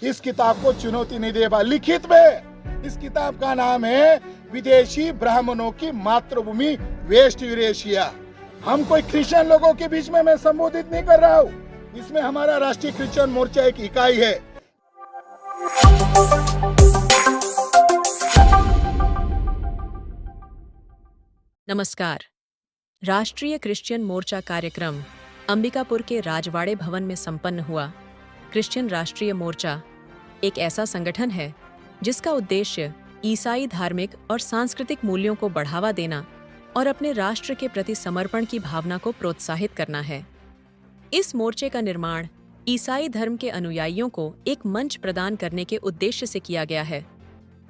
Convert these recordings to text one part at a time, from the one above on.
इस किताब को चुनौती नहीं दे पाए। लिखित में इस किताब का नाम है विदेशी ब्राह्मणों की मातृभूमि वेस्ट यूरेशिया। हम कोई क्रिश्चियन लोगों के बीच में मैं संबोधित नहीं कर रहा हूँ, इसमें हमारा राष्ट्रीय क्रिश्चियन मोर्चा एक इकाई है। नमस्कार। राष्ट्रीय क्रिश्चियन मोर्चा कार्यक्रम अंबिकापुर के राजवाड़े भवन में संपन्न हुआ। क्रिश्चियन राष्ट्रीय मोर्चा एक ऐसा संगठन है जिसका उद्देश्य ईसाई धार्मिक और सांस्कृतिक मूल्यों को बढ़ावा देना और अपने राष्ट्र के प्रति समर्पण की भावना को प्रोत्साहित करना है। इस मोर्चे का निर्माण ईसाई धर्म के अनुयायियों को एक मंच प्रदान करने के उद्देश्य से किया गया है,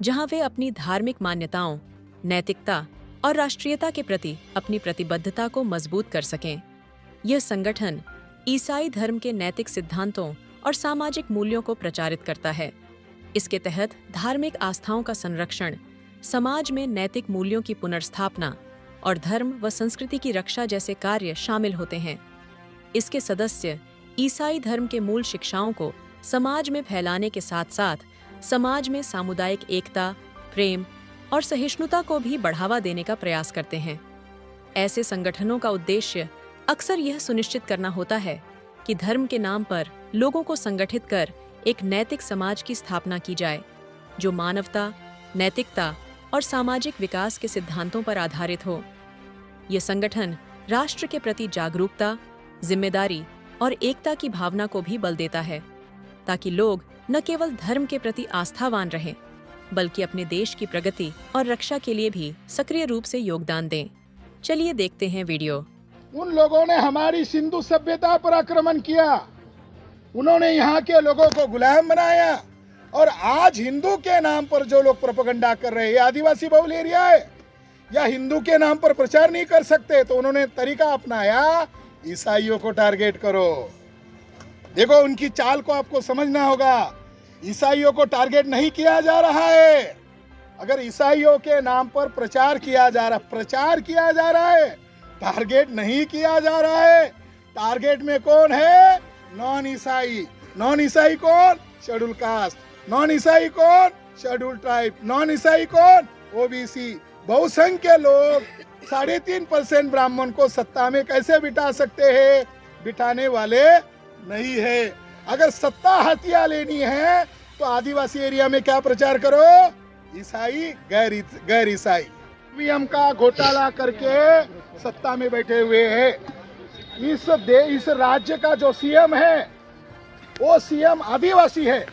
जहां वे अपनी धार्मिक मान्यताओं, नैतिकता और राष्ट्रीयता के प्रति अपनी प्रतिबद्धता को मजबूत कर सकें। यह संगठन ईसाई धर्म के नैतिक सिद्धांतों और सामाजिक मूल्यों को प्रचारित करता है। इसके तहत धार्मिक आस्थाओं का संरक्षण, समाज में नैतिक मूल्यों की पुनर्स्थापना और धर्म व संस्कृति की रक्षा जैसे कार्य शामिल होते हैं। इसके सदस्य ईसाई धर्म के मूल शिक्षाओं को समाज में फैलाने के साथ साथ समाज में सामुदायिक एकता, प्रेम और सहिष्णुता को भी बढ़ावा देने का प्रयास करते हैं। ऐसे संगठनों का उद्देश्य अक्सर यह सुनिश्चित करना होता है कि धर्म के नाम पर लोगों को संगठित कर एक नैतिक समाज की स्थापना की जाए, जो मानवता, नैतिकता और सामाजिक विकास के सिद्धांतों पर आधारित हो। ये संगठन राष्ट्र के प्रति जागरूकता, जिम्मेदारी और एकता की भावना को भी बल देता है, ताकि लोग न केवल धर्म के प्रति आस्थावान रहें, बल्कि अपने देश की प्रगति और रक्षा के लिए भी सक्रिय रूप से योगदान दें। चलिए देखते हैं वीडियो। उन लोगों ने हमारी सिंधु सभ्यता पर आक्रमण किया, उन्होंने यहाँ के लोगों को गुलाम बनाया, और आज हिंदू के नाम पर जो लोग प्रोपेगेंडा कर रहे हैं, आदिवासी बहुल एरिया है या हिंदू के नाम पर प्रचार नहीं कर सकते, तो उन्होंने तरीका अपनाया, ईसाइयों को टारगेट करो। देखो, उनकी चाल को आपको समझना होगा। ईसाइयों को टारगेट नहीं किया जा रहा है। अगर ईसाइयों के नाम पर प्रचार किया जा रहा है, टारगेट नहीं किया जा रहा है। टारगेट में कौन है? नॉन ईसाई। नॉन ईसाई कौन? Schedule caste. नॉन ईसाई कौन? Schedule tribe. नॉन ईसाई कौन? ओबीसी। बहुसंख्य लोग 3.5% ब्राह्मण को सत्ता में कैसे बिठा सकते हैं? बिठाने वाले नहीं है। अगर सत्ता हथिया लेनी है तो आदिवासी एरिया में क्या प्रचार करो? ईसाई, गैर ईसाई। ईवीएम का घोटाला करके सत्ता में बैठे हुए हैं। इस राज्य का जो सीएम है, वो सीएम आदिवासी है।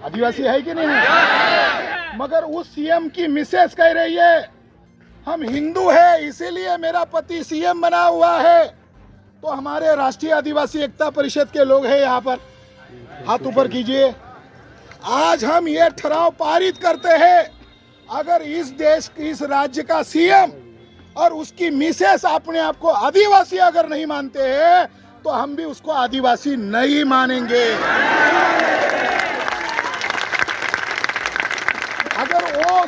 आदिवासी है कि नहीं है? मगर उस सीएम की मिसेस कह रही है, हम हिंदू है इसीलिए मेरा पति सीएम बना हुआ है। तो हमारे राष्ट्रीय आदिवासी एकता परिषद के लोग हैं यहाँ पर, हाथ ऊपर कीजिए। आज हम ये ठराव पारित करते हैं, अगर इस राज्य का सीएम और उसकी मिसेस अपने आप को आदिवासी अगर नहीं मानते हैं, तो हम भी उसको आदिवासी नहीं मानेंगे। अगर वो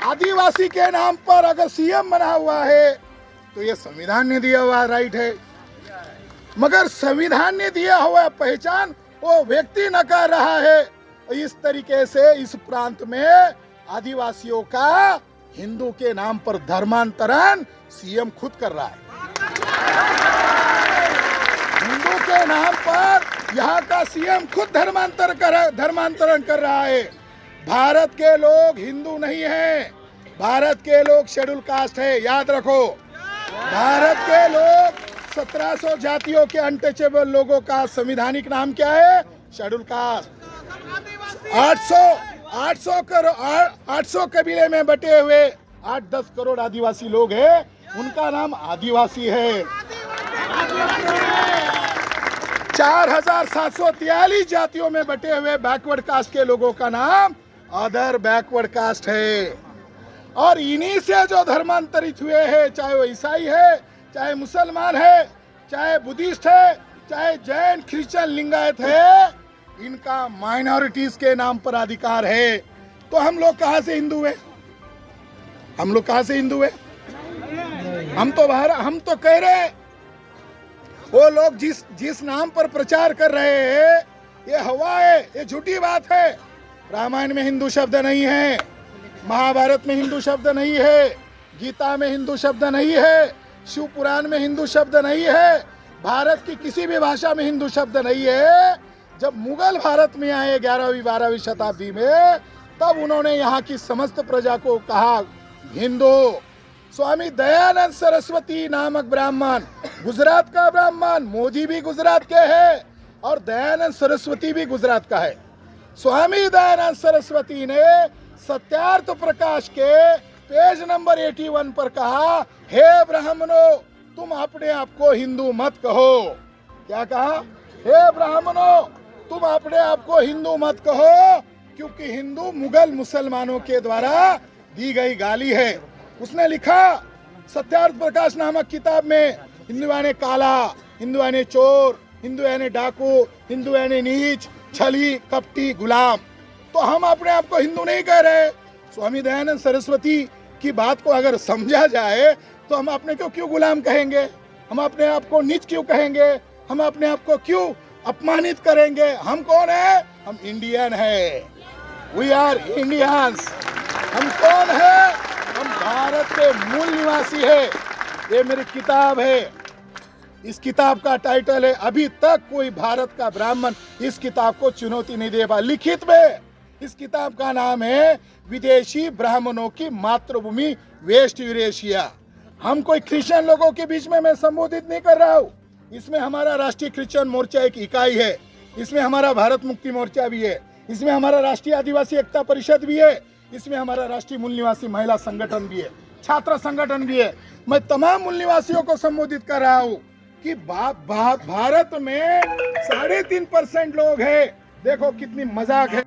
आदिवासी के नाम पर अगर सीएम बना हुआ है, तो ये संविधान ने दिया हुआ राइट है। मगर संविधान ने दिया हुआ पहचान वो व्यक्ति न कर रहा है। इस तरीके से इस प्रांत में आदिवासियों का हिंदू के नाम पर धर्मांतरण सीएम खुद कर रहा है। हिंदू के नाम पर यहाँ का सीएम खुद धर्मांतरण कर रहा है। भारत के लोग हिंदू नहीं हैं, भारत के लोग शेड्यूल कास्ट है, याद रखो। भारत के लोग 1700 जातियों के अनटचेबल लोगों का संवैधानिक नाम क्या है? Schedule caste. 800 कबीले में बटे हुए 8-10 करोड़ आदिवासी लोग हैं, उनका नाम आदिवासी है। 4743 जातियों में बटे हुए बैकवर्ड कास्ट के लोगों का नाम अदर बैकवर्ड कास्ट है। और इन्हीं से जो धर्मांतरित हुए हैं, चाहे वो ईसाई है, चाहे मुसलमान है, चाहे बुद्धिस्ट है, चाहे जैन, क्रिश्चियन, लिंगायत है, इनका माइनॉरिटीज के नाम पर अधिकार है। तो हम लोग कहाँ से हिंदू हैं? हम लोग कहाँ से हिंदू हैं? हम तो कह रहे हैं, वो लोग जिस नाम पर प्रचार कर रहे हैं, ये हवा है, ये झूठी बात है। रामायण में हिंदू शब्द नहीं है, महाभारत में हिंदू शब्द नहीं है, गीता में हिंदू शब्द नहीं है, शिव पुराण में हिंदू शब्द नहीं है, भारत की किसी भी भाषा में हिंदू शब्द नहीं है। जब मुगल भारत में आए 11वीं 12वीं शताब्दी में, तब उन्होंने यहाँ की समस्त प्रजा को कहा हिंदू। स्वामी दयानंद सरस्वती नामक ब्राह्मण, गुजरात का ब्राह्मण, मोदी भी गुजरात के है और दयानंद सरस्वती भी गुजरात का है। स्वामी दयानंद सरस्वती ने सत्यार्थ प्रकाश के पेज नंबर 81 पर कहा, हे ब्राह्मणों, तुम अपने आप को हिंदू मत कहो। क्या कहा? हे ब्राह्मणों, तुम अपने आप को हिंदू मत कहो, क्योंकि हिंदू मुगल मुसलमानों के द्वारा दी गई गाली है। उसने लिखा सत्यार्थ प्रकाश नामक किताब में, हिंदू यानी काला, हिंदू यानी चोर, हिंदू यानी डाकू, हिंदू यानी नीच, छली, कपटी, गुलाम। तो हम अपने आप को हिंदू नहीं कह रहे। स्वामी दयानंद सरस्वती की बात को अगर समझा जाए तो हम अपने को क्यों गुलाम कहेंगे, हम अपने आप को नीच क्यों कहेंगे, हम अपने आप को क्यों अपमानित करेंगे? हम कौन है? हम इंडियन है, वी आर इंडियंस। हम कौन है? हम भारत के मूल निवासी है। ये मेरी किताब है, इस किताब का टाइटल है, अभी तक कोई भारत का ब्राह्मण इस किताब को चुनौती नहीं दे पाया। लिखित में इस किताब का नाम है विदेशी ब्राह्मणों की मातृभूमि वेस्ट यूरेशिया। हम कोई क्रिश्चियन लोगों के बीच में मैं संबोधित नहीं कर रहा हूँ। इसमें हमारा राष्ट्रीय क्रिश्चियन मोर्चा एक इकाई है, इसमें हमारा भारत मुक्ति मोर्चा भी है, इसमें हमारा राष्ट्रीय आदिवासी एकता परिषद भी है, इसमें हमारा राष्ट्रीय मूल निवासी महिला संगठन भी है, छात्र संगठन भी है। मैं तमाम मूल निवासियों को संबोधित कर रहा हूँ कि भारत में 3.5% लोग हैं। देखो कितनी मजाक है।